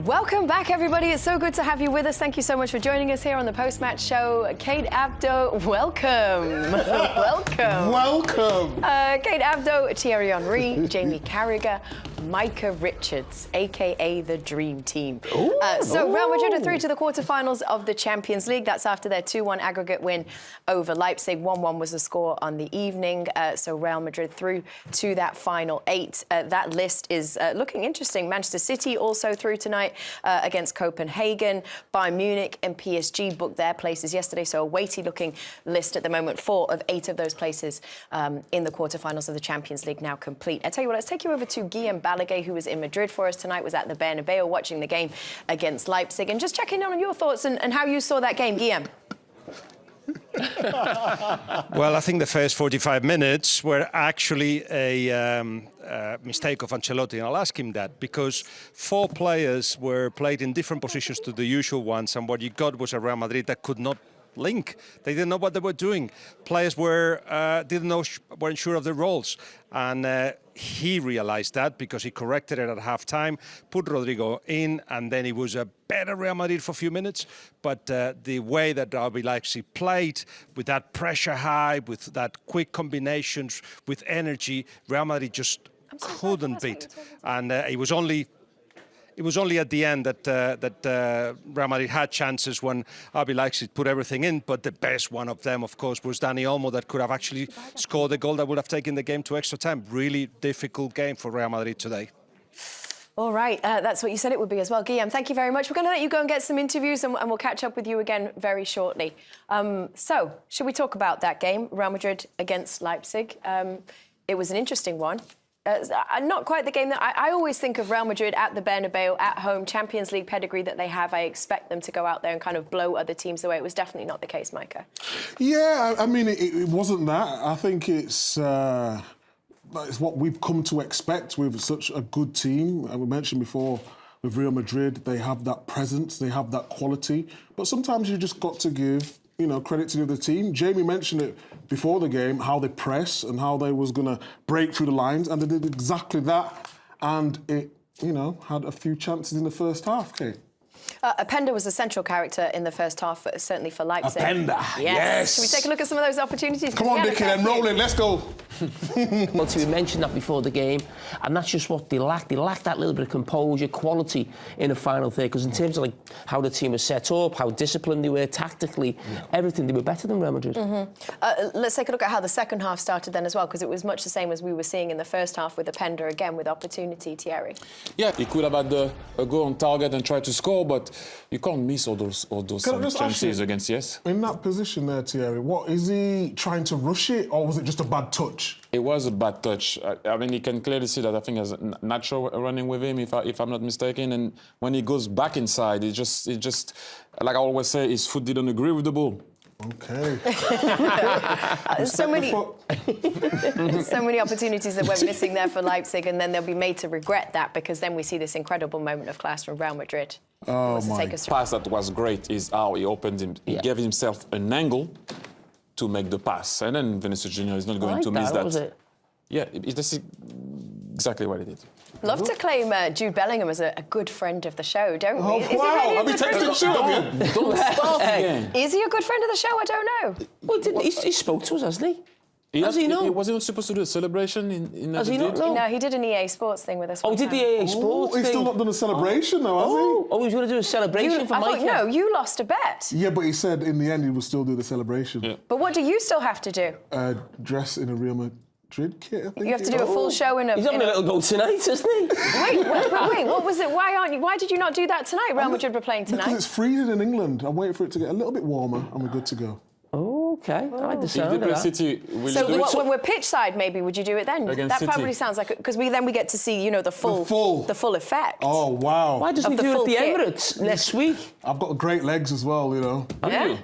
Welcome back, everybody. It's so good to have you with us. Thank you so much for joining us here on the post-match show. Kate Abdo, welcome. Welcome. Welcome. Kate Abdo, Thierry Henry, Jamie Carragher, Micah Richards, a.k.a. the Dream Team. So Real Madrid are through to the quarterfinals of the Champions League. That's after their 2-1 aggregate win over Leipzig. 1-1 was the score on the evening. So Real Madrid through to that final 8. That list is looking interesting. Manchester City also through tonight against Copenhagen. Bayern Munich and PSG booked their places yesterday. So a weighty-looking list at the moment. 4 of 8 of those places in the quarterfinals of the Champions League now complete. I tell you what, let's take you over to Guillaume Balaguer, who was in Madrid for us tonight, was at the Bernabeu watching the game against Leipzig, and just checking in on your thoughts and how you saw that game, Guillaume. Well, I think the first 45 minutes were actually a mistake of Ancelotti, and I'll ask him that, because 4 players were played in different positions to the usual ones, and what you got was a Real Madrid that could not link. They didn't know what they were doing. Players weren't sure of their roles, and he realized that because he corrected it at half-time, put Rüdiger in, and then it was a better Real Madrid for a few minutes. But the way that RB Leipzig played, with that pressure high, with that quick combinations, with energy, Real Madrid just couldn't beat. And it was only at the end that Real Madrid had chances when RB Leipzig put everything in, but the best one of them, of course, was Dani Olmo, that could have actually scored the goal that would have taken the game to extra time. Really difficult game for Real Madrid today. All right, that's what you said it would be as well. Guillaume, thank you very much. We're going to let you go and get some interviews, and we'll catch up with you again very shortly. So, should we talk about that game, Real Madrid against Leipzig? It was an interesting one. Not quite the game that I always think of Real Madrid at the Bernabeu, at home, Champions League pedigree that they have. I expect them to go out there and kind of blow other teams away. It was definitely not the case, Micah. Yeah, I mean, it wasn't that. I think it's what we've come to expect with such a good team. And we mentioned before, with Real Madrid, they have that presence, they have that quality. But sometimes you just got to give, credit to the other team. Jamie mentioned it before the game, how they press and how they was going to break through the lines, and they did exactly that. And it, had a few chances in the first half, Kate. Openda was a central character in the first half, certainly for Leipzig. Openda, yes. Should we take a look at some of those opportunities? Come on, Nicky, then roll it, let's go. Well, we mentioned that before the game, and that's just what they lack. They lack that little bit of composure, quality in the final third, because in terms of how the team was set up, how disciplined they were tactically, everything, they were better than Real Madrid. Let's take a look at how the second half started then as well, because it was much the same as we were seeing in the first half with Openda, again, with opportunity, Thierry. Yeah, he could have had a goal on target and tried to score, but you can't miss all those chances against yes. In that position there, Thierry, what is he trying to rush it, or was it just a bad touch? It was a bad touch. I mean, you can clearly see that. I think there's Nacho running with him, if I'm not mistaken. And when he goes back inside, it just like I always say, his foot didn't agree with the ball. Okay. so many opportunities that went missing there for Leipzig, and then they'll be made to regret that, because then we see this incredible moment of class from Real Madrid. Oh, my. The pass that was great is how he opened him. He gave himself an angle to make the pass, and then Vinicius Junior is not going to miss that. Was it? Yeah, that's exactly what he did. Love to claim Jude Bellingham as a good friend of the show, don't we? Oh, wow! I'll be texting Jude. Don't start again. Is he a good friend of the show? I don't know. Well, he spoke to us, hasn't he? Was he not supposed to do a celebration in Has he not? No. No, he did an EA Sports thing with us. Oh, did the EA Sports thing? He's still not done a celebration, though, has he? Oh, he was going to do a celebration for Micah. No, you lost a bet. Yeah, but he said in the end he will still do the celebation. Yeah. But what do you still have to do? Dress in a Real Madrid kit, I think. You have to do a full show in a... He's having a little go tonight, isn't he? Wait, what was it? Why did you not do that tonight? Real Madrid were playing tonight. Because it's freezing in England. I'm waiting for it to get a little bit warmer and we're good to go. Oh, okay. I like the sound of that. City, so when we're pitch side, maybe would you do it then? Against that City. probably sounds like, because then we get to see the full effect. Oh, wow. Why doesn't he do it at the Emirates next week? I've got great legs as well, Yeah.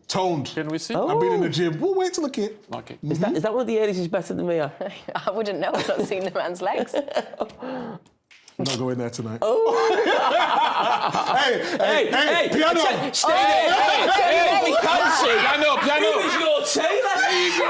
Toned. Can we see? I've been in the gym. We'll wait till the kit. Okay. Is that one of the areas he's better than me? I wouldn't know. I've not seen the man's legs. I'm not going there tonight. Oh. hey, piano! Stay there! We can't see. Piano! Who's your tailor? There you go.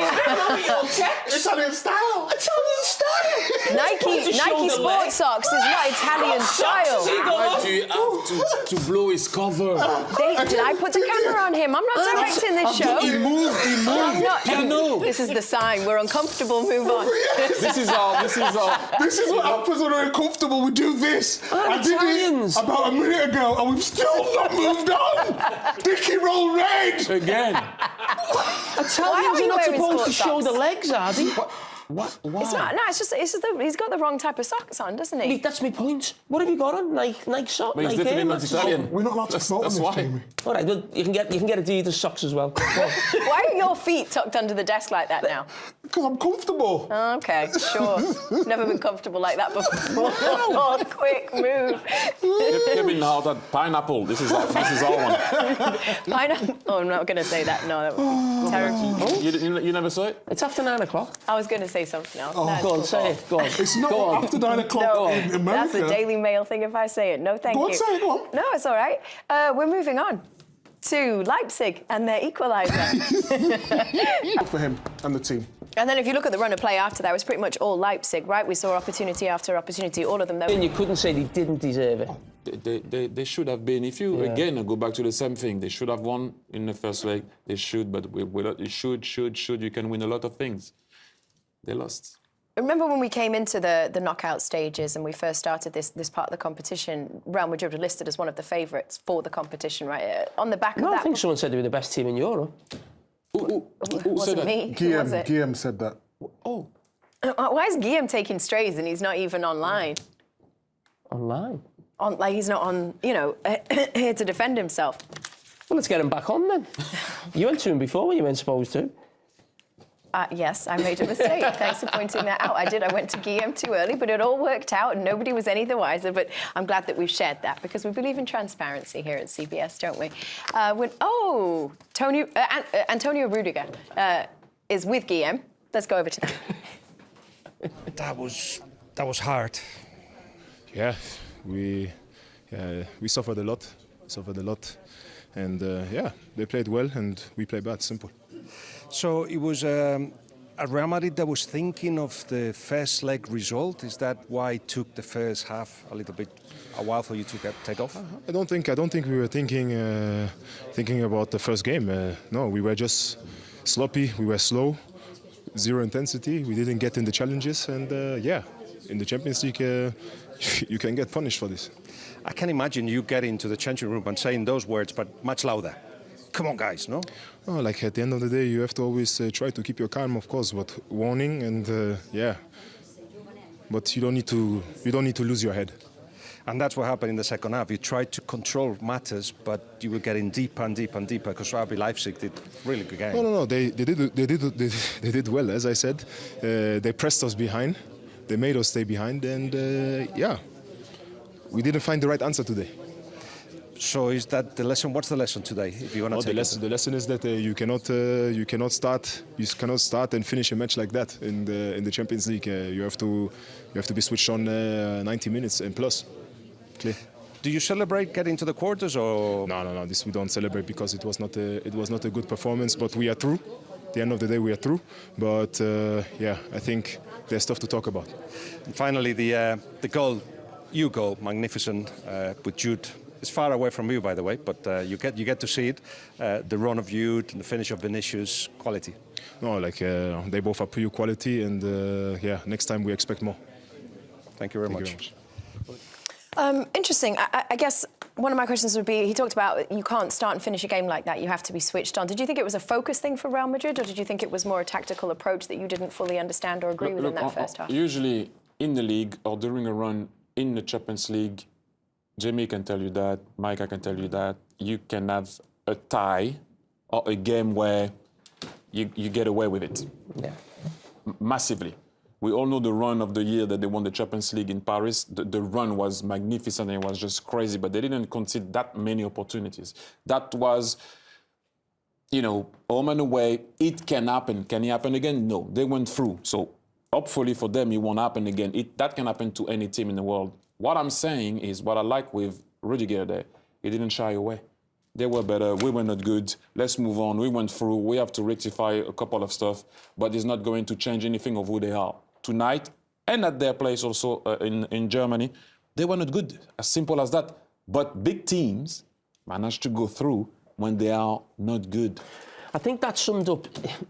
Italian style! Italian style! Nike wearing sports socks is not Italian style. Why do you have to blow his cover? Did I put the camera on him? I'm not directing this show. He moved. I'm not. No. This is the sign. We're uncomfortable. Move on. This is what happens when we're uncomfortable. We do this. I did Italians. it about a minute ago, and we've still not moved on. Dickie roll red. again. Italians Why are are we not wearing supposed to sports show socks? the legs, are they? What? Why? It's not. No, it's just he's got the wrong type of socks on, doesn't he? That's my point. What have you got on? Nike socks? But he's Nike definitely Air not Max? Italian. We're not allowed to smoke on That's this, why. Jamie. All right, well, you can get Adidas socks as well. Why are your feet tucked under the desk like that now? Because I'm comfortable. Oh, okay, sure. Never been comfortable like that before. Quick move. Kevin now that pineapple. This is our one. Pineapple. Oh, I'm not going to say that. No, that was terrible. You never saw it? It's after 9 o'clock. I was going to say something else. Oh, That's Go on, cool. say it. Go on. It's not Go on. after 9 o'clock No, in America. that's a Daily Mail thing if I say it. No, thank Go you. on, say it, go on. No, it's all right. We're moving on to Leipzig and their equaliser. For him and the team. And then if you look at the run of play after that, it was pretty much all Leipzig, right? We saw opportunity after opportunity, all of them. And you couldn't say they didn't deserve it. They should have been. If you again go back to the same thing, they should have won in the first leg. They should, but should. You can win a lot of things. They lost. Remember when we came into the knockout stages and we first started this part of the competition, Real Madrid were listed as one of the favourites for the competition, right? On the back of No, that... I think someone said they were the best team in Europe. Who it said wasn't that? me. Who was it? Guillaume said that. Oh, Why is Guillaume taking strays and he's not even online? Online. Like he's not on, here to defend himself. Well, let's get him back on then. You went to him before when you weren't supposed to. Yes, I made a mistake. Thanks for pointing that out. I did. I went to Guillaume too early, but it all worked out and nobody was any the wiser. But I'm glad that we've shared that because we believe in transparency here at CBS, don't we? Antonio Rüdiger is with Guillaume. Let's go over to that. That was hard. Yeah, we suffered a lot, and they played well and we played bad. Simple. So it was a Real Madrid that was thinking of the first leg result. Is that why it took the first half a while for you to take off? I don't think we were thinking about the first game. No, we were just sloppy. We were slow, zero intensity. We didn't get in the challenges, and in the Champions League, you can get punished for this. I can imagine you getting to the changing room and saying those words, but much louder. Come on, guys, no? Oh, like at the end of the day, you have to always try to keep your calm, of course, but warning and but you don't need to lose your head. And that's what happened in the second half. You tried to control matters, but you were getting deeper and deeper and deeper because RB Leipzig did really good game. No. They did well, as I said. They pressed us behind. They made us stay behind, and we didn't find the right answer today. So is that the lesson? What's the lesson today? If you want to the lesson is that you cannot start and finish a match like that in the Champions League. You have to be switched on 90 minutes and plus. Clear. Do you celebrate getting to the quarters or? No. This we don't celebrate because it was not a good performance. But we are through. At the end of the day, we are through. But I think there's stuff to talk about. And finally, the goal, magnificent with Jude. It's far away from you, by the way, but you get to see it. The run of Jude and the finish of Vinicius, quality. No, they both are pure quality, and next time we expect more. Thank you very much. Interesting. I guess one of my questions would be, he talked about you can't start and finish a game like that. You have to be switched on. Did you think it was a focus thing for Real Madrid, or did you think it was more a tactical approach that you didn't fully understand or agree with in that first half? Usually in the league or during a run in the Champions League, Jamie can tell you that, Micah can tell you that, you can have a tie or a game where you get away with it. Yeah. Massively. We all know the run of the year that they won the Champions League in Paris. The run was magnificent and it was just crazy, but they didn't concede that many opportunities. That was, home and away. It can happen. Can it happen again? No. They went through. So hopefully for them, it won't happen again. That can happen to any team in the world. What I'm saying is what I like with Rüdiger there. He didn't shy away. They were better. We were not good. Let's move on. We went through. We have to rectify a couple of stuff, but it's not going to change anything of who they are. Tonight and at their place also in Germany, they were not good. As simple as that. But big teams manage to go through when they are not good. I think that summed up,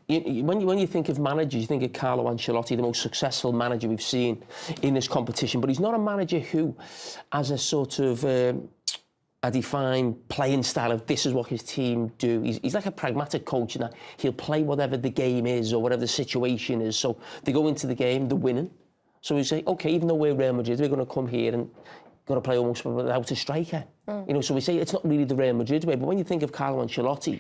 when you think of managers, you think of Carlo Ancelotti, the most successful manager we've seen in this competition, but he's not a manager who has a sort of a defined playing style of this is what his team do. He's like a pragmatic coach in that he'll play whatever the game is or whatever the situation is. So they go into the game, they're winning. So we say, OK, even though we're Real Madrid, we're going to come here and going to play almost without a striker. You know, so we say it's not really the Real Madrid way, but when you think of Carlo Ancelotti,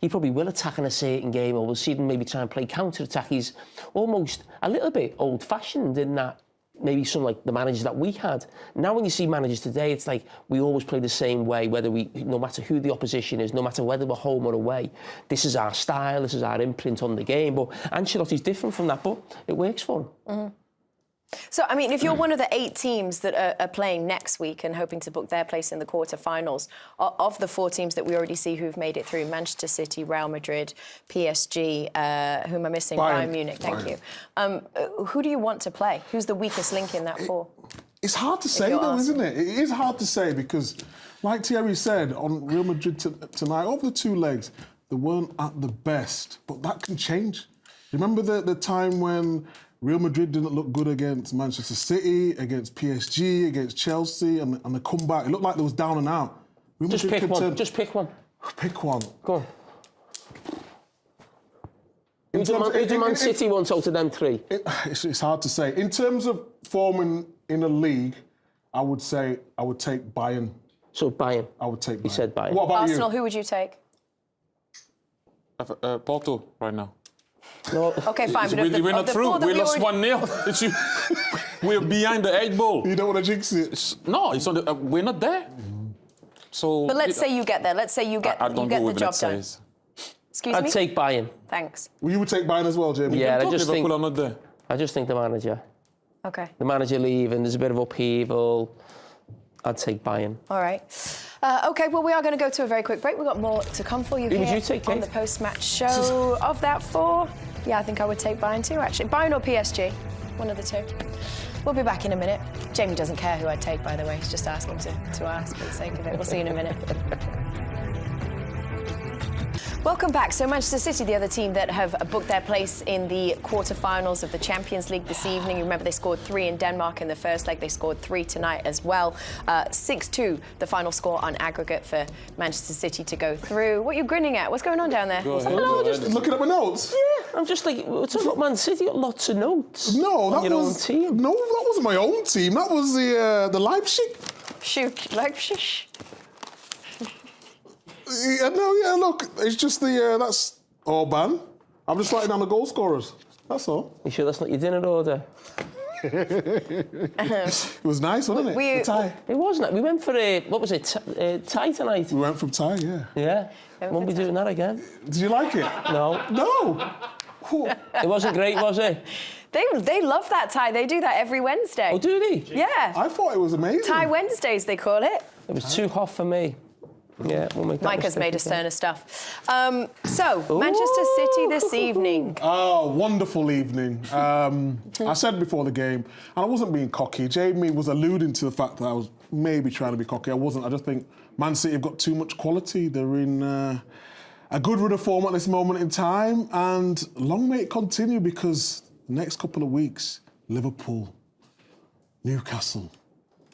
he probably will attack in a certain game, or we'll see him maybe try and play counter-attack. He's almost a little bit old-fashioned in that maybe some like the managers that we had. Now when you see managers today, it's like we always play the same way, no matter who the opposition is, no matter whether we're home or away. This is our style, this is our imprint on the game. But Ancelotti's different from that, but it works for him. So, I mean, if you're one of the 8 teams that are playing next week and hoping to book their place in the quarter-finals, of the 4 teams that we already see who've made it through, Manchester City, Real Madrid, PSG, who am I missing? Bayern Munich, thank you. Who do you want to play? Who's the weakest link in that 4? It's hard to say, though, isn't it? It is hard to say because, like Thierry said, on Real Madrid tonight, over the 2 legs, they weren't at the best, but that can change. Remember the time when Real Madrid didn't look good against Manchester City, against PSG, against Chelsea, and the comeback. It looked like they was down and out. Just pick one. Just pick one. Pick one. Go on. Who do Man City want out of them 3? It's hard to say. In terms of form in a league, I would say I would take Bayern. So Bayern. I would take Bayern. He said Bayern. What about Arsenal, you? who would you take? Porto right now. No. OK, fine. But We're not through. We lost 1-0. We're behind the 8 ball. You don't want to jinx it? No, it's on the, we're not there. So. But let's say you get there. Let's say you get the job done. Excuse me? I'd take Bayern. Thanks. Well, you would take Bayern as well, Jamie? Yeah, Liverpool are not there. I just think the manager. OK. The manager leaving, there's a bit of upheaval. I'd take Bayern. All right. OK, well, we are going to go to a very quick break. We've got more to come for you Who here would you take, on Kate? the post-match show. Of that 4, yeah, I think I would take Bayern too, actually. Bayern or PSG, one of the 2. We'll be back in a minute. Jamie doesn't care who I'd take, by the way. He's just asking to ask for the sake of it. We'll see you in a minute. Welcome back. So Manchester City, the other team that have booked their place in the quarter-finals of the Champions League this evening. You remember they scored 3 in Denmark in the first leg. They scored 3 tonight as well. 6-2, the final score on aggregate for Manchester City to go through. What are you grinning at? What's going on down there? Hello, just looking at my notes. Yeah, I'm just like, we're talking about Man City, got lots of notes. No, that your was own team. No, that wasn't my own team. That was the Leipzig. Shoot, Leipzig. Yeah, no, yeah, look, it's just that's Orban. I'm just writing down the goal scorers. That's all. You sure that's not your dinner order? It was nice, wasn't it? The tie. It wasn't. We went for what was it? Tie tonight. We went from tie, yeah. Yeah. Won't be doing that again. Did you like it? No. No. It wasn't great, was it? They love that tie. They do that every Wednesday. Oh, do they? Yeah. I thought it was amazing. Tie Wednesdays, they call it. It was too hot for me. Yeah, we'll make that Micah's made us again. sterner stuff. So, Manchester City this evening. Oh, wonderful evening. I said before the game, and I wasn't being cocky. Jamie was alluding to the fact that I was maybe trying to be cocky. I wasn't. I just think Man City have got too much quality. They're in a good run of form at this moment in time, and long may it continue because the next couple of weeks, Liverpool, Newcastle,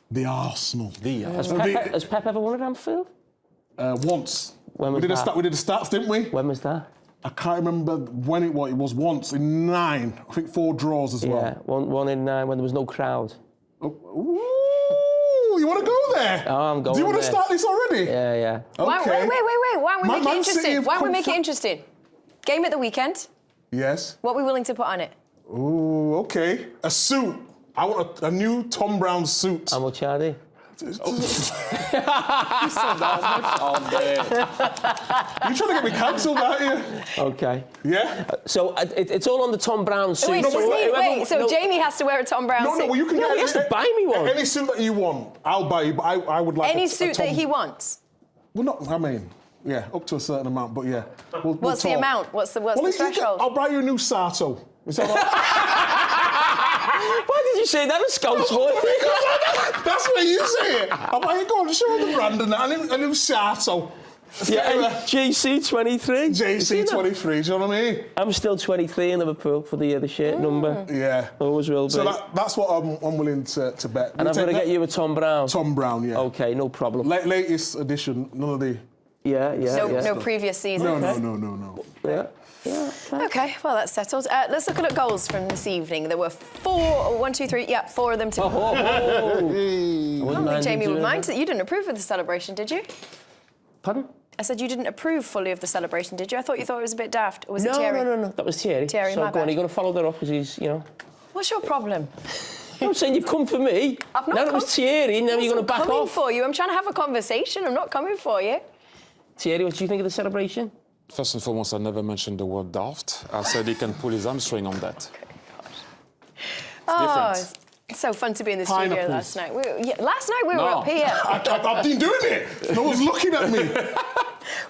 the Arsenal. Has Pep ever won at Anfield? Once. When was that? We did the stats, didn't we? When was that? I can't remember when it was. It was once in 9. I think 4 draws as well. Yeah, one in 9 when there was no crowd. Ooh, you want to go there? Oh, I'm going Do you want to there. start this already? Yeah, yeah. Okay. Wait. Why don't we make it Man interesting? City have Why don't we come make it from- interesting? Game at the weekend. Yes. What are we willing to put on it? Ooh, okay. A suit. I want a new Tom Brown suit. How much are they? You trying to get me cancelled, aren't you? Okay. Yeah? So it's all on the Tom Brown suit. Wait, so Jamie has to wear a Tom Brown suit? No, well, you can he has to buy me one. Any suit that you want, I'll buy you, but I would like Any a suit Tom... that he wants? Well, not, I mean, yeah, up to a certain amount, but yeah. We'll What's the talk. amount? What's the Well, threshold? I'll buy you a new Sato. Is that all right? Why did you say that, a Scouse boy? That's where you say it. I'm like, go on, show the brand and that, and it was Sato. Yeah, JC23. JC23, do you know what I mean? I'm still 23 in Liverpool for the shirt number. Yeah. Always will be. So that's what I'm willing to bet. And I'm going to get you a Tom Brown. Tom Brown, yeah. Okay, no problem. Latest edition, none of the... No previous season. No. Yeah. Okay, well, that's settled. Let's look at goals from this evening. There were four of them. I don't think Jamie would mind. You didn't approve of the celebration, did you? Pardon? I said you didn't approve fully of the celebration, did you? I thought you thought it was a bit daft. Or was it Thierry? No. That was Thierry. Thierry, so my go on, bad. are you going to follow that up because he's, you know... What's your problem? I'm saying you've come for me. I've not now come. it was Thierry, now you're going to back I'm coming off. for you. I'm trying to have a conversation. I'm not coming for you. Thierry, what do you think of the celebration? First and foremost, I never mentioned the word daft. I said he can pull his hamstring on that. It's it's so fun to be in the studio Pineapples. last night. Last night we were up here. I've been doing it. No one's looking at me.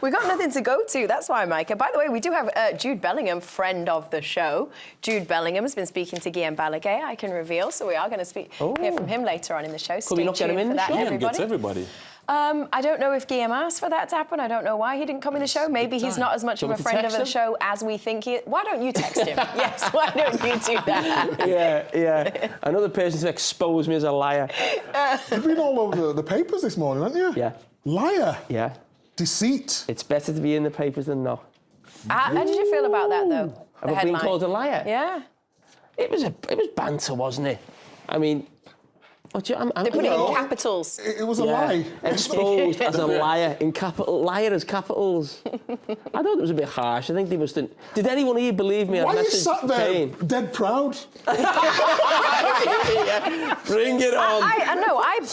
We got nothing to go to. That's why, Micah. By the way, we do have Jude Bellingham, friend of the show. Jude Bellingham has been speaking to Guillaume Balaguer, I can reveal. So we are going to hear from him later on in the show. Could we not get him in the show? Guillaume gets everybody. I don't know if Guillaume asked for that to happen. I don't know why he didn't come in the show. Maybe he's not as much of a friend of the show as we think he is. Why don't you text him? Yes, why don't you do that? Yeah. Another person to expose me as a liar. You've been all over the papers this morning, haven't you? Yeah. Liar. Yeah. Deceit. It's better to be in the papers than not. How did you feel about that, though? Have I been called a liar? Yeah. It was banter, wasn't it? I mean... They put it in capitals. It was a lie. Exposed as a liar in capital. Liar as capitals. I thought it was a bit harsh. I think they must have... Did anyone here believe me? Why are you sat there dead proud? Bring it on.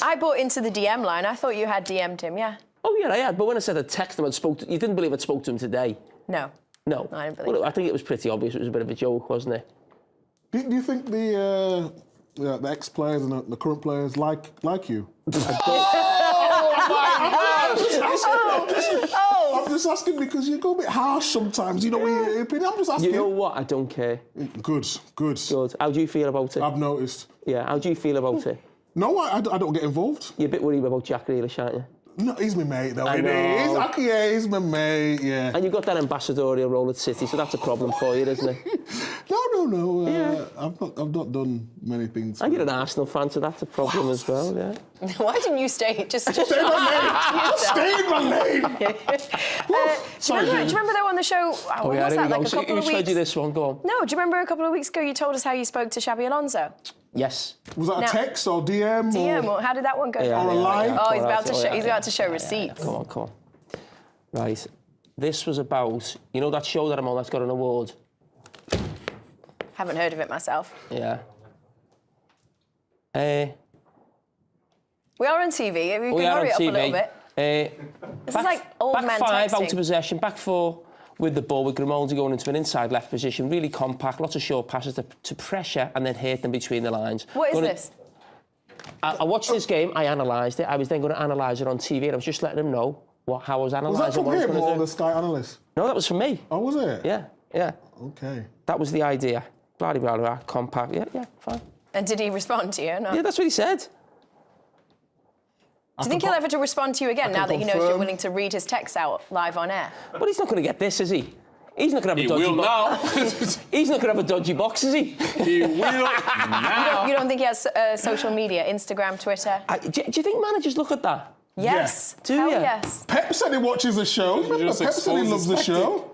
I bought into the DM line. I thought you had DM'd him, yeah. Oh, yeah, I had. But when I said I texted him, you didn't believe I'd spoke to him today? No. No. I didn't believe I think it was pretty obvious. It was a bit of a joke, wasn't it? Do you think the ex-players and the current players like you? I'm just asking because you go a bit harsh sometimes, you know, with your opinion. I'm just asking. You know what? I don't care. Good. How do you feel about it? I've noticed. Yeah, how do you feel about it? No, I don't get involved. You're a bit worried about Jack Grealish, aren't you? No, he's my mate, though. I know. He's my mate, yeah. And you've got that ambassadorial role at City, so that's a problem for you, isn't it? No. Yeah. I've not done many things. And you're an Arsenal fan, so that's a problem as well, yeah. Why didn't you stay? Just Stay in my lane! Do you remember though on the show? When was that? Like a couple of Who showed you weeks. this one? Go on. No, do you remember a couple of weeks ago you told us how you spoke to Xabi Alonso? Yes. Was that a text or DM? DM. Or how did that one go? Or a lie? Oh, he's about to show. He's about to show receipts. Come on. Right. This was about, you know that show that I'm on that's got an award? Haven't heard of it myself. Yeah. We are on TV. We can hurry up a little bit. This is like old back man five texting. out of possession, back four with the ball, with Grimaldi going into an inside left position, really compact, lots of short passes to pressure and then hit them between the lines. What is this? I watched this game, I analysed it. I was then going to analyse it on TV and I was just letting them know how I was analysing. Was that from him or the Sky analyst? No, that was from me. Oh, was it? Yeah. Okay. That was the idea. Blah, blah, blah, compact. Yeah, fine. And did he respond to you? No. Yeah, that's what he said. Do you think he'll ever to respond to you again now that he knows you're willing to read his texts out live on air? But he's not going to get this, is he? He's not going to have a He dodgy will box. now. He's not going to have a dodgy box, is he? He will now. You don't think he has social media, Instagram, Twitter? Do you think managers look at that? Yes. Yeah. Do Hell you? yes. Pep said he watches the show. just Pep said he loves the show.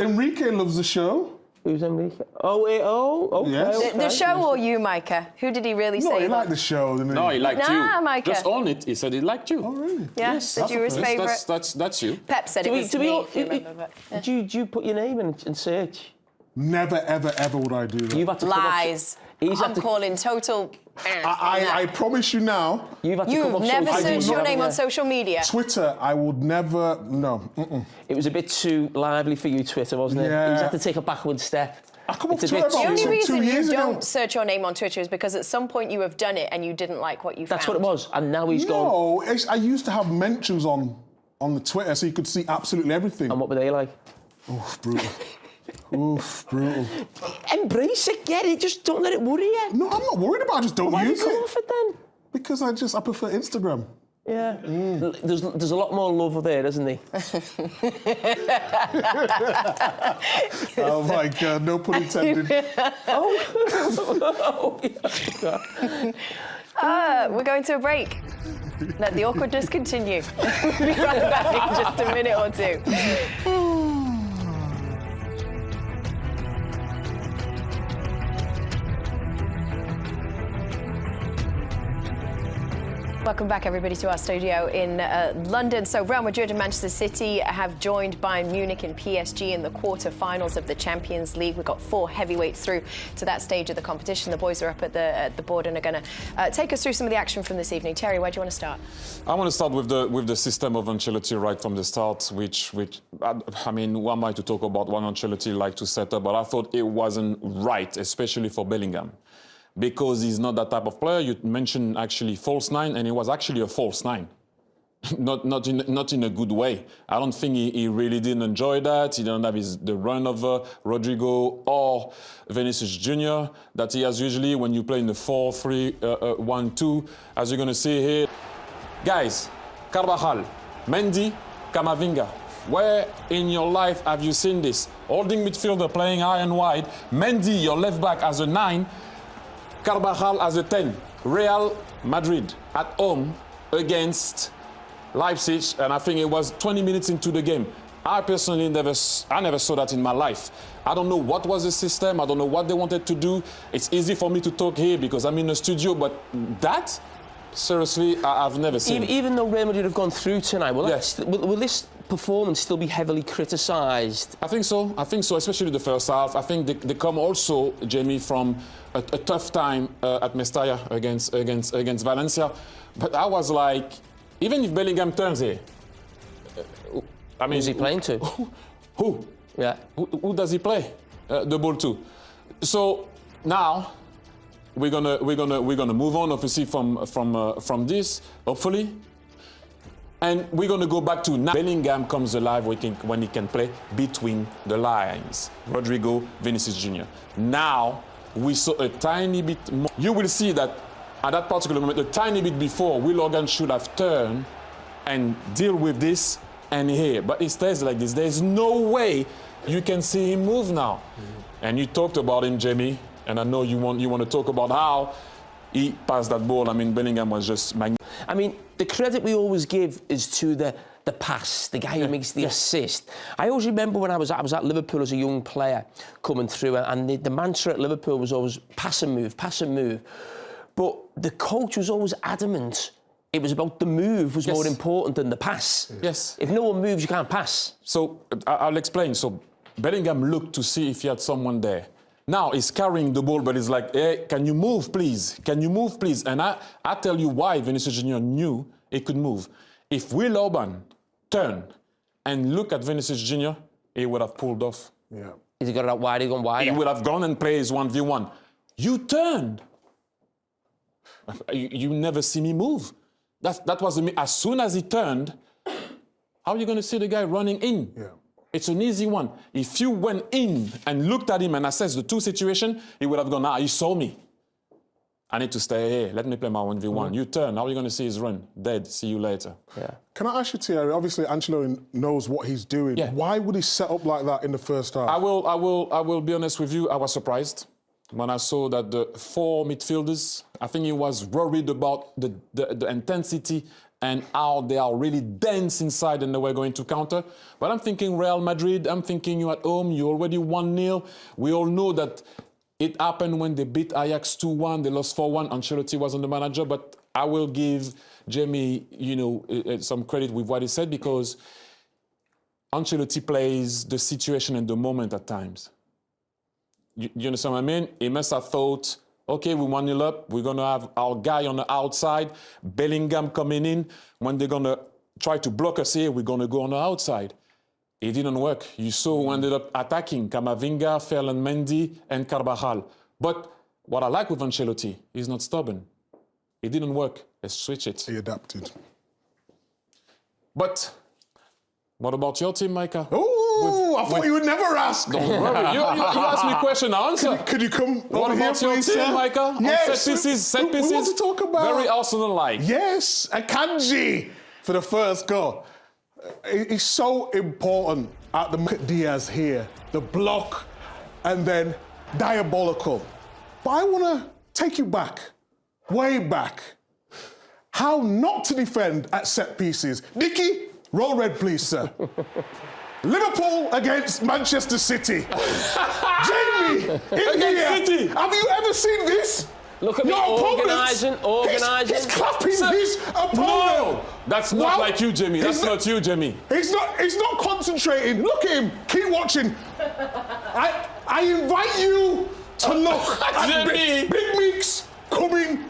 Enrique loves the show. Who's Enrique? Okay. Yes. The show or you, Micah? Who did he really say? No, he liked the show, didn't he? No, he liked Nah, you. Micah. Just own it. He said he liked you. Oh, really? Yes, said you were his favourite. That's you. Pep said it was me, if you remember. But, Do you put your name in and search? Never, ever would I do that. You've had to come up- Lies. I'm calling total... I promise you now, You've had to come You've up never social searched media, your name on haven't you? social media. Twitter, I would never, no. It was a bit too lively for you, Twitter, wasn't it? Yeah. He's had to take a backward step. I come off It's a Twitter bit about The only two reason years you ago. don't search your name on Twitter is because at some point you have done it and you didn't like what you found. That's what it was. And now he's gone. No, I used to have mentions on the Twitter so you could see absolutely everything. And what were they like? Oh, brutal. Oof, brutal. Embrace it, get it, just don't let it worry you. No, I'm not worried about it, I just don't Why use do you go it. off it then? Because I prefer Instagram. Yeah. There's a lot more love there, isn't there? Oh my God, no pun intended. We're going to a break. Let the awkwardness continue. We'll be right back in just a minute or two. Welcome back, everybody, to our studio in London. So Real Madrid and Manchester City have joined Bayern Munich and PSG in the quarter-finals of the Champions League. We've got 4 heavyweights through to that stage of the competition. The boys are up at the board and are going to take us through some of the action from this evening. Terry, where do you want to start? I want to start with the system of Ancelotti right from the start, which I mean, who am I to talk about what Ancelotti like to set up? But I thought it wasn't right, especially for Bellingham, because he's not that type of player. You mentioned actually false 9, and he was actually a false 9. not in a good way. I don't think he really didn't enjoy that. He didn't have the run of Rüdiger or Vinicius Jr. that he has usually when you play in the 4-3-1-2, as you're going to see here. Guys, Carragher, Mendy, Camavinga. Where in your life have you seen this? Holding midfielder playing high and wide. Mendy, your left back, as a 9. Carragher as a 10. Real Madrid at home against Leipzig, and I think it was 20 minutes into the game. I personally never saw that in my life. I don't know what was the system. I don't know what they wanted to do. It's easy for me to talk here because I'm in the studio, but that, seriously, I've never seen. Even though Real Madrid have gone through tonight, will this performance still be heavily criticised? I think so, especially the first half. I think they come also, Jamie, from a tough time at Mestalla against Valencia. But I was like, even if Bellingham turns here, I mean, who's he playing to? Who? Yeah. Who does he play the ball to? So now we're gonna move on, obviously, from this, hopefully. And we're going to go back to now. Bellingham comes alive when he can play between the lines. Rodrigo, Vinicius Jr. Now, we saw a tiny bit more. You will see that at that particular moment, a tiny bit before, Will Hogan should have turned and deal with this and here. But it stays like this. There's no way you can see him move now. And you talked about him, Jamie, and I know you want to talk about how he passed that ball. I mean, Bellingham was just magnificent. I mean, the credit we always give is to the pass, the guy who makes the assist. I always remember when I was at Liverpool as a young player coming through, and the mantra at Liverpool was always pass and move, pass and move. But the coach was always adamant. It was about the move was more important than the pass. Yes. If no one moves, you can't pass. So I'll explain. So Bellingham looked to see if he had someone there. Now he's carrying the ball, but he's like, hey, can you move, please? Can you move, please? And I tell you why Vinicius Jr. knew he could move. If Will Hogan turned and looked at Vinicius Jr., he would have pulled off. Yeah. Has he got it out wide? He gone wide. He would have gone and played his 1v1. You turned. You never see me move. That was as soon as he turned, how are you going to see the guy running in? Yeah. It's an easy one. If you went in and looked at him and assessed the two situations, he would have gone, he saw me. I need to stay here. Let me play my 1v1. You turn. How are you going to see his run? Dead. See you later. Yeah. Can I ask you, Thierry? Obviously, Ancelotti knows what he's doing. Yeah. Why would he set up like that in the first half? I will be honest with you. I was surprised when I saw that the 4 midfielders, I think he was worried about the intensity and how they are really dense inside and they were going to counter. But I'm thinking Real Madrid, I'm thinking you at home, you already 1-0. We all know that it happened when they beat Ajax 2-1, they lost 4-1, Ancelotti wasn't the manager, but I will give Jamie, some credit with what he said because Ancelotti plays the situation and the moment at times. You understand what I mean? He must have thought, okay, we 1-0 up. We're going to have our guy on the outside, Bellingham coming in. When they're going to try to block us here, we're going to go on the outside. It didn't work. You saw who ended up attacking Camavinga, Ferland Mendy, and Carragher. But what I like with Ancelotti, he's not stubborn. It didn't work. Let's switch it. He adapted. But what about your team, Micah? Oh! Ooh, I thought you would never ask. Don't worry. You asked me a question, I answer. Could you come What over here, about your please, team, sir? Micah? Yes. On set pieces. We want to talk about... Very Arsenal-like. Yes, Akanji for the first goal. It's so important at the Diaz here, the block, and then diabolical. But I want to take you back, way back. How not to defend at set pieces. Nicky, roll red, please, sir. Liverpool against Manchester City. Jamie, Against City. Have you ever seen this? Look at me, Your opponent, organising. He's clapping his opponent. No, that's not Wow. like you, Jimmy. That's not you, Jimmy. He's not concentrating. Look at him. Keep watching. I invite you to look at Jimmy. Big Meeks coming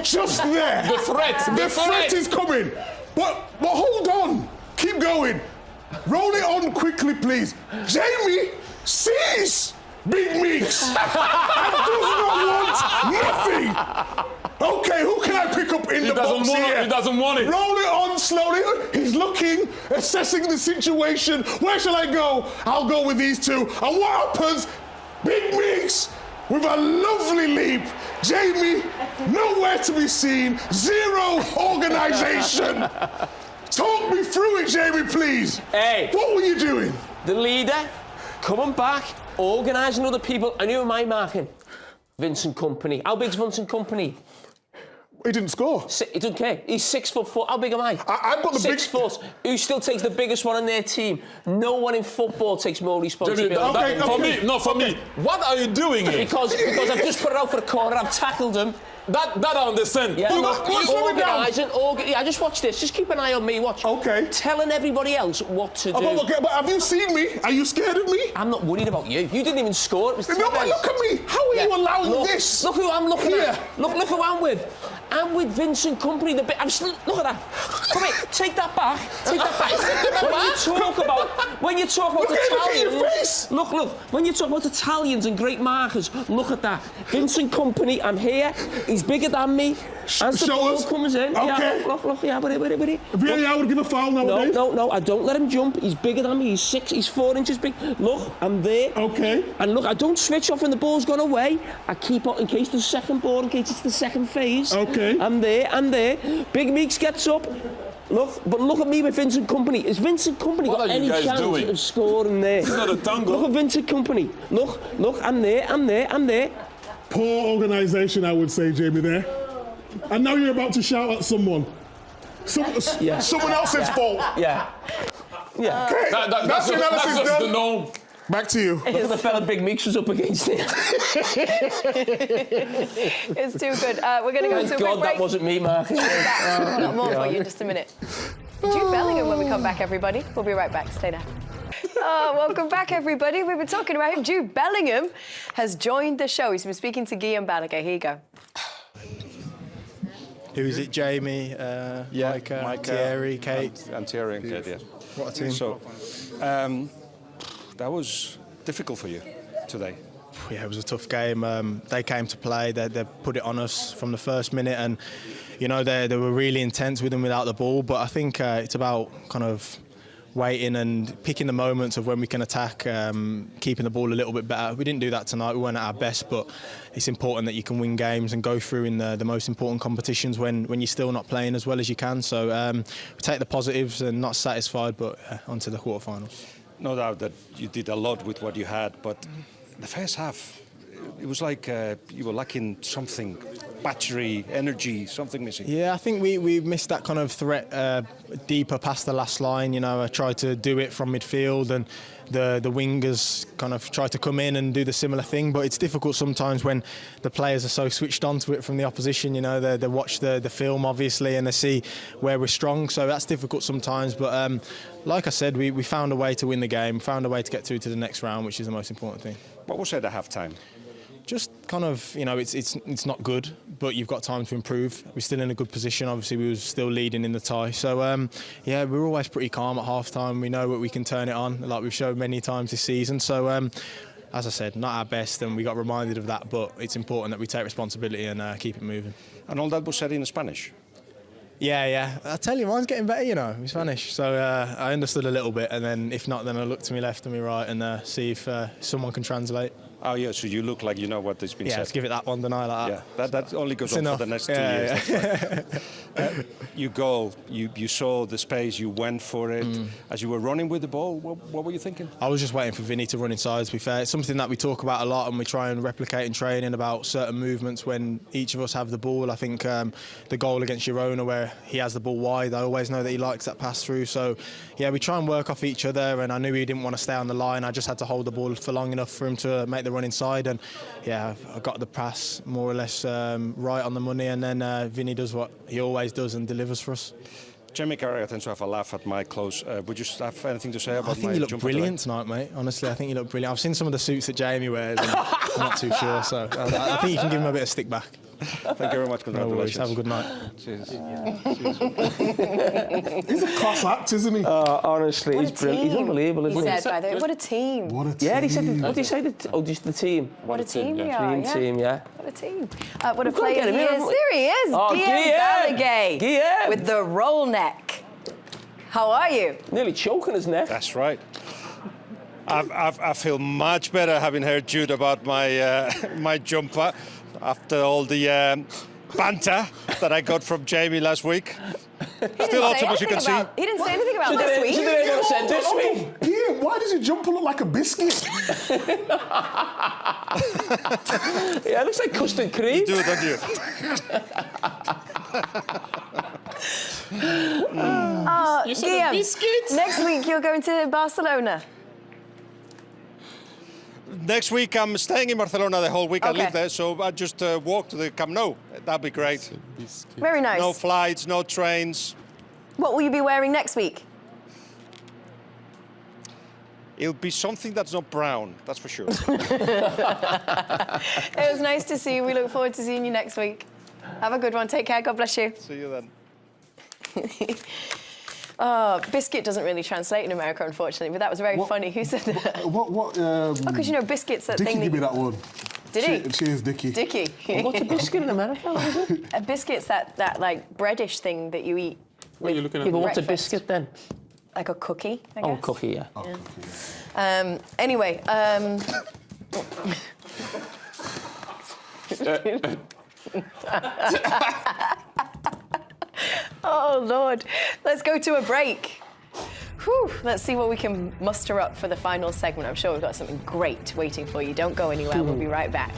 just there. The threat. The threat is coming. But hold on. Keep going. Roll it on quickly, please. Jamie sees Big Meeks and does not want nothing. Okay, who can I pick up in the box here? He doesn't want it. Roll it on slowly. He's looking, assessing the situation. Where shall I go? I'll go with these two. And what happens? Big Meeks with a lovely leap. Jamie, nowhere to be seen. Zero organisation. Talk me through it, Jamie, please. Hey. What were you doing? The leader, coming back, organising other people. And who am I marking? Vincent Kompany. How big's Vincent Kompany? He didn't score. He doesn't care. He's 6'4". How big am I? I've got the 6 foot. Who still takes the biggest one on their team? No one in football takes more responsibility. Okay. For me. What are you doing here? Because I've just put it out for a corner. I've tackled him. That I understand. Yeah, organising. Yeah, just watch this. Just keep an eye on me. Watch. Okay. Telling everybody else what to do. But have you seen me? Are you scared of me? I'm not worried about you. You didn't even score. It was No, but look at me. How are you allowing this? Look who I'm looking Here. at. Look who I'm with. I'm with Vincent Kompany. Look at that. Come here. Take that back. Take that back. When you talk about Look at Italians, your face. look. When you talk about Italians and great markers, look at that. Vincent Kompany. I'm here. He's bigger than me. As the Show ball us. comes in. Okay. Yeah, look. Yeah, buddy. VAR would give a foul nowadays. No, I don't let him jump. He's bigger than me. He's 4 inches big. Look, I'm there. Okay. And look, I don't switch off when the ball's gone away. I keep on in case there's second ball, in case it's the second phase. Okay. I'm there. Big Meeks gets up. Look at me with Vincent Kompany. Is Vincent Kompany What got are you any guys chance doing? of scoring there? It's not a tango. Look at Vincent Kompany. Look, I'm there. Poor organisation, I would say, Jamie, there. And now you're about to shout at someone. Someone else's fault. Yeah. Okay, that's the analysis that's just done. the norm. Back to you. Look at the fella Big Meeks was up against it. It's too good. We're going to go to a Thank quick God break. that wasn't me, Mark. More for you in just a minute. Jude Bellingham when we come back, everybody. We'll be right back. Stay there. Welcome back, everybody. We've been talking about him. Jude Bellingham has joined the show. He's been speaking to Guillaume Balaguer. Here you go. Who is it? Jamie, Micah, Thierry, Kate? And Thierry and Kate, yeah. What a team. So, that was difficult for you today. Yeah, it was a tough game. They came to play. They put it on us from the first minute, and they were really intense with them without the ball. But I think it's about kind of waiting and picking the moments of when we can attack, keeping the ball a little bit better. We didn't do that tonight. We weren't at our best, but it's important that you can win games and go through in the most important competitions when you're still not playing as well as you can. So we take the positives and not satisfied, but on to the quarterfinals. No doubt that you did a lot with what you had, but the first half, it was like you were lacking something, battery, energy, something missing. Yeah, I think we missed that kind of threat deeper past the last line. I tried to do it from midfield, and the wingers kind of tried to come in and do the similar thing, but it's difficult sometimes when the players are so switched on to it from the opposition. They watch the film, obviously, and they see where we're strong, so that's difficult sometimes. But like I said, we found a way to win the game, found a way to get through to the next round, which is the most important thing. What was said at half-time? Just kind of, it's not good, but you've got time to improve. We're still in a good position. Obviously, we were still leading in the tie. So, we're always pretty calm at half-time. We know that we can turn it on, like we've shown many times this season. So, as I said, not our best, and we got reminded of that, but it's important that we take responsibility and keep it moving. And all that was said in Spanish? Yeah. I tell you, mine's getting better, you know, my Spanish. So I understood a little bit, and then if not, then I look to my left and my right and see if someone can translate. Oh, yeah, so you look like you know what has been said. Yeah, let's give it that one, deny like that. Yeah, that only goes on enough. For the next 2 years. Yeah. Right. You saw the space, you went for it. As you were running with the ball, what were you thinking? I was just waiting for Vinny to run inside, to be fair. It's something that we talk about a lot and we try and replicate in training about certain movements when each of us have the ball. I think the goal against Girona where he has the ball wide, I always know that he likes that pass through. So, yeah, we try and work off each other, and I knew he didn't want to stay on the line. I just had to hold the ball for long enough for him to make the run inside, and yeah, I got the pass more or less right on the money, and then Vinny does what he always does and delivers for us. Jamie Carragher tends to have a laugh at my clothes. Would you have anything to say about my I think you look brilliant tonight, mate. Honestly, I think you look brilliant. I've seen some of the suits that Jamie wears, and I'm not too sure, so I think you can give him a bit of stick back. Thank you very much. Congratulations. No worries. Have a good night. Cheers. He's a class act, isn't he? Honestly, What a he's brilliant. He's team, unbelievable, isn't he he? said, by the way. What a team. What a team. Yeah, he said. What did he say? Just the team. What a team we are, Dream yeah. team, yeah. What a team. What a We've got to player get him he in, is. haven't we? There he is. Oh, Guillaume Guillaume. Balaguer with the roll neck. How are you? Nearly choking his neck. That's right. I feel much better having heard Jude about my my jumper after all the banter that I got from Jamie last week. Still awesome, as you can see. He didn't say anything about this week. Should they have said this week? Yeah, why does your jumper look like a biscuit? Yeah, it looks like custard cream. You do, don't you? You said a biscuit? Next week you're going to Barcelona. Next week I'm staying in Barcelona the whole week. I Okay. live there, so I just walk to the Camp Nou. That'd be great. Very nice. No flights, no trains. What will you be wearing next week? It'll be something that's not brown, that's for sure. It was nice to see you. We look forward to seeing you next week. Have a good one. Take care. God bless you. See you then. Biscuit doesn't really translate in America, unfortunately, but that was very funny. Who said that? Because you know, biscuit's that Dickie thing give me that one. Did he? Cheers, Dickie. Dickie. What's a biscuit in America? What is it? A biscuit's that like breadish thing that you eat. What are you looking at? Yeah, but what's a Breakfast. biscuit then? Like a cookie, I guess. Oh, cookie, yeah. Oh, yeah. Anyway, oh, Lord. Let's go to a break. Whew, let's see what we can muster up for the final segment. I'm sure we've got something great waiting for you. Don't go anywhere. We'll be right back.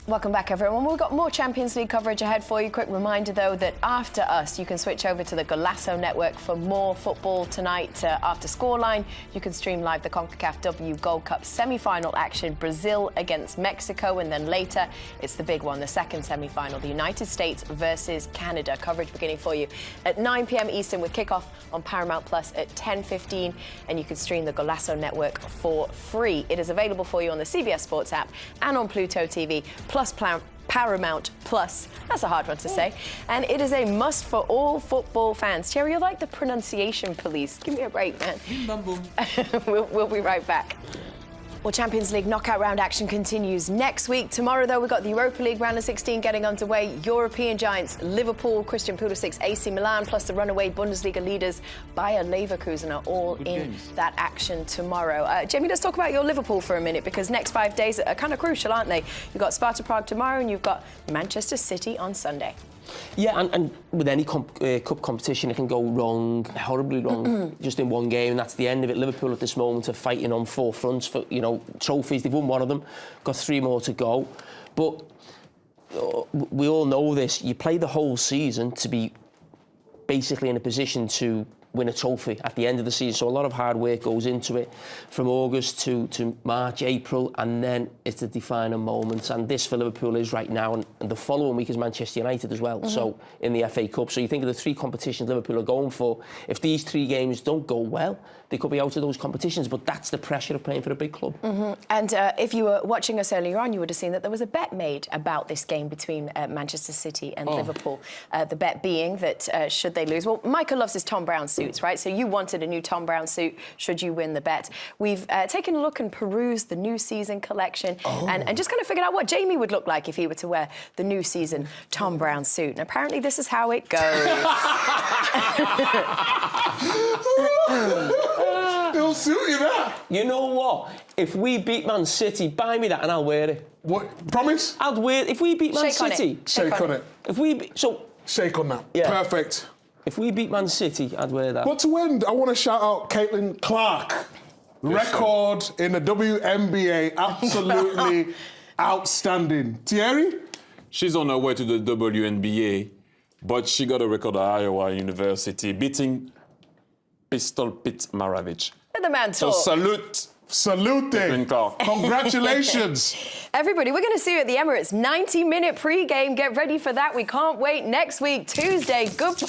Welcome back, everyone. We've got more Champions League coverage ahead for you. Quick reminder, though, that after us, you can switch over to the Golazo Network for more football tonight. After Scoreline, you can stream live the CONCACAF W Gold Cup semi-final action, Brazil against Mexico, and then later, it's the big one, the second semi-final, the United States versus Canada. Coverage beginning for you at 9 p.m. Eastern with kickoff on Paramount Plus at 10:15, and you can stream the Golazo Network for free. It is available for you on the CBS Sports app and on Pluto TV. Plus Paramount Plus. That's a hard one to say. And it is a must for all football fans. Terry, you're like the pronunciation police. Give me a break, man. We'll be right back. Well, Champions League knockout round action continues next week. Tomorrow, though, we've got the Europa League round of 16 getting underway. European giants Liverpool, Christian Pulisic's AC Milan, plus the runaway Bundesliga leaders Bayer Leverkusen are all in that action tomorrow. Jamie, let's talk about your Liverpool for a minute, because next 5 days are kind of crucial, aren't they? You've got Sparta Prague tomorrow and you've got Manchester City on Sunday. Yeah, and with any cup competition, it can go wrong, horribly wrong, just in one game, and that's the end of it. Liverpool at this moment are fighting on four fronts for, you know, trophies. They've won one of them, got 3 more to go. But we all know this. You play the whole season to be basically in a position to win a trophy at the end of the season. So a lot of hard work goes into it from August to March, April, and then it's the defining moments. And this for Liverpool is right now, and the following week is Manchester United as well, so in the FA Cup. So you think of the 3 competitions Liverpool are going for. If these 3 games don't go well, they could be out of those competitions, but that's the pressure of playing for a big club. And if you were watching us earlier on, you would have seen that there was a bet made about this game between Manchester City and Liverpool. The bet being that should they lose... Well, Micah loves his Tom Brown suits, right? So you wanted a new Tom Brown suit should you win the bet. We've taken a look and perused the new season collection and just kind of figured out what Jamie would look like if he were to wear the new season Tom Brown suit. And apparently this is how it goes. It'll suit you, that. You know what? If we beat Man City, buy me that and I'll wear it. What? Promise? I'd wear it. If we beat Man Shake on City... it. Shake on it. If we... Shake on that. Yeah. Perfect. If we beat Man City, I'd wear that. But to end, I want to shout out Caitlin Clark. Record in the WNBA. Absolutely outstanding. Thierry? She's on her way to the WNBA, but she got a record at Iowa University, beating Pistol Pete Maravich. Let the man So talk. Salute. Congratulations. Everybody, we're going to see you at the Emirates 90-minute pre-game. Get ready for that. We can't wait. Next week, Tuesday. Goodbye.